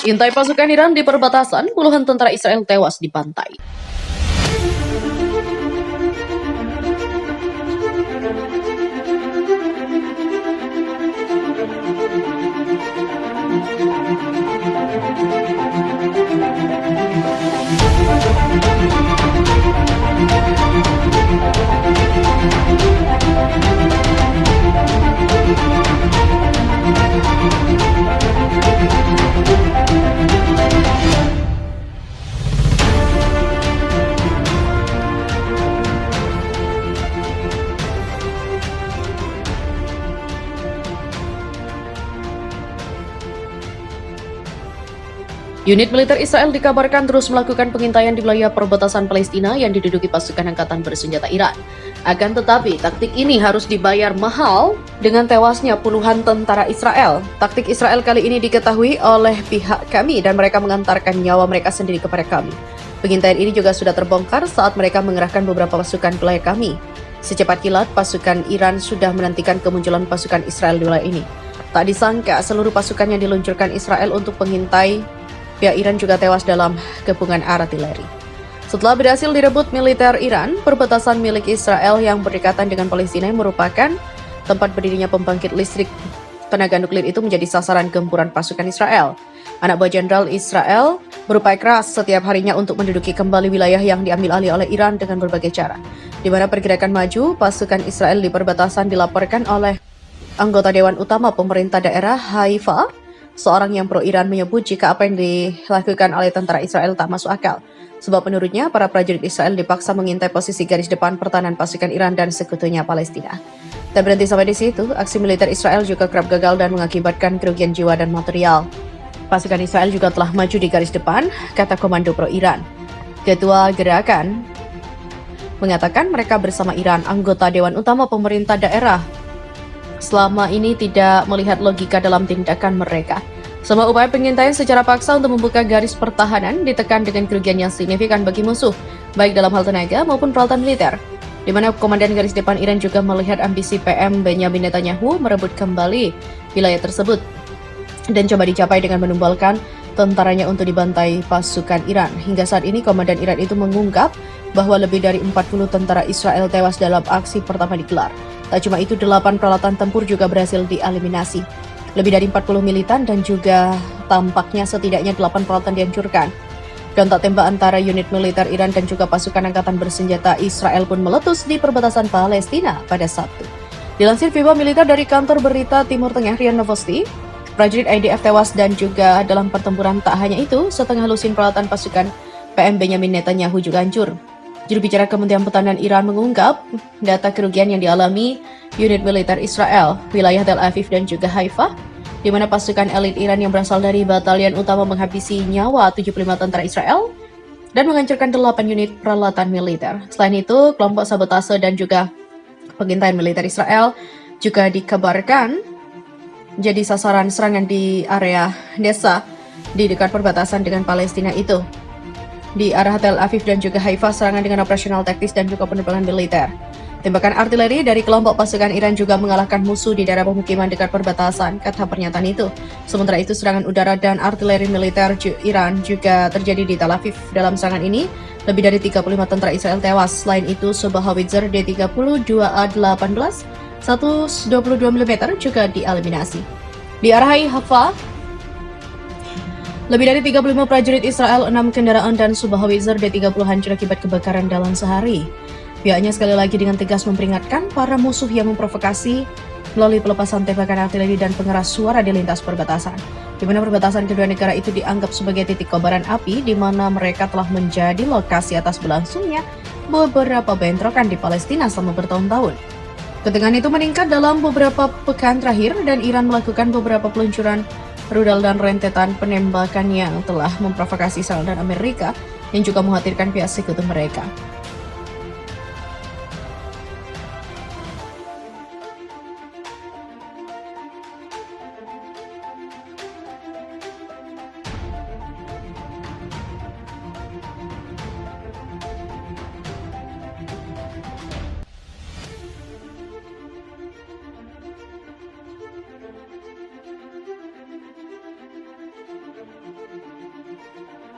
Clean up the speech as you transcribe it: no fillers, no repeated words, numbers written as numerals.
Intai pasukan Iran di perbatasan, puluhan tentara Israel tewas di pantai. Unit militer Israel dikabarkan terus melakukan pengintaian di wilayah perbatasan Palestina yang diduduki pasukan angkatan bersenjata Iran. Akan tetapi, taktik ini harus dibayar mahal dengan tewasnya puluhan tentara Israel. Taktik Israel kali ini diketahui oleh pihak kami dan mereka mengantarkan nyawa mereka sendiri kepada kami. Pengintaian ini juga sudah terbongkar saat mereka mengerahkan beberapa pasukan ke wilayah kami. Secepat kilat, pasukan Iran sudah menantikan kemunculan pasukan Israel di wilayah ini. Tak disangka, seluruh pasukan yang diluncurkan Israel untuk pengintai pihak Iran juga tewas dalam kepungan artileri. Setelah berhasil direbut militer Iran, perbatasan milik Israel yang berdekatan dengan Palestina yang merupakan tempat berdirinya pembangkit listrik tenaga nuklir itu menjadi sasaran gempuran pasukan Israel. Anak buah jenderal Israel berupaya keras setiap harinya untuk menduduki kembali wilayah yang diambil alih oleh Iran dengan berbagai cara. Di mana pergerakan maju, pasukan Israel di perbatasan dilaporkan oleh anggota Dewan Utama Pemerintah Daerah Haifa. Seorang yang pro-Iran menyebut jika apa yang dilakukan oleh tentara Israel tak masuk akal. Sebab menurutnya, para prajurit Israel dipaksa mengintai posisi garis depan pertahanan pasukan Iran dan sekutunya Palestina. Tak berhenti sampai di situ, aksi militer Israel juga kerap gagal dan mengakibatkan kerugian jiwa dan material. Pasukan Israel juga telah maju di garis depan, kata Komando Pro-Iran. Ketua gerakan mengatakan mereka bersama Iran, anggota Dewan Utama Pemerintah Daerah, selama ini tidak melihat logika dalam tindakan mereka. Semua upaya pengintaian secara paksa untuk membuka garis pertahanan ditekan dengan kerugian yang signifikan bagi musuh, baik dalam hal tenaga maupun peralatan militer. Di mana Komandan Garis Depan Iran juga melihat ambisi PM Benjamin Netanyahu merebut kembali wilayah tersebut dan coba dicapai dengan menumbalkan tentaranya untuk dibantai pasukan Iran. Hingga saat ini Komandan Iran itu mengungkap bahwa lebih dari 40 tentara Israel tewas dalam aksi pertama digelar. Tak cuma itu, 8 peralatan tempur juga berhasil dieliminasi. Lebih dari 40 militan dan juga tampaknya setidaknya 8 peralatan dihancurkan. Kontak tembak antara unit militer Iran dan juga pasukan angkatan bersenjata Israel pun meletus di perbatasan Palestina pada Sabtu. Dilansir FIBA militer dari kantor berita Timur Tengah RIA Novosti, prajurit IDF tewas dan juga dalam pertempuran. Tak hanya itu, setengah lusin peralatan pasukan PM Benjamin Netanyahu juga hancur. Juru bicara Kementerian Pertahanan Iran mengungkap data kerugian yang dialami unit militer Israel, wilayah Tel Aviv dan juga Haifa, di mana pasukan elit Iran yang berasal dari batalion utama menghabisi nyawa 75 tentara Israel dan menghancurkan 8 unit peralatan militer. Selain itu, kelompok sabotase dan juga pengintaian militer Israel juga dikabarkan jadi sasaran serangan di area desa di dekat perbatasan dengan Palestina itu. Di arah Tel Aviv dan juga Haifa, serangan dengan operasional taktis dan juga penerbangan militer. Tembakan artileri dari kelompok pasukan Iran juga mengalahkan musuh di daerah pemukiman dekat perbatasan, kata pernyataan itu. Sementara itu, serangan udara dan artileri militer Iran juga terjadi di Tel Aviv. Dalam serangan ini, lebih dari 35 tentara Israel tewas. Selain itu, sebuah howitzer D-32A-18 122 mm juga dieliminasi. Di arah Haifa, lebih dari 35 prajurit Israel, 6 kendaraan dan sebuah howitzer D-30 hancur akibat kebakaran dalam sehari. Pihaknya sekali lagi dengan tegas memperingatkan para musuh yang memprovokasi melalui pelepasan tembakan artileri dan pengeras suara di lintas perbatasan. Di mana perbatasan kedua negara itu dianggap sebagai titik kobaran api di mana mereka telah menjadi lokasi atas berlangsungnya beberapa bentrokan di Palestina selama bertahun-tahun. Ketegangan itu meningkat dalam beberapa pekan terakhir dan Iran melakukan beberapa peluncuran rudal dan rentetan penembakan yang telah memprovokasi Israel dan Amerika yang juga mengkhawatirkan pihak sekutu mereka.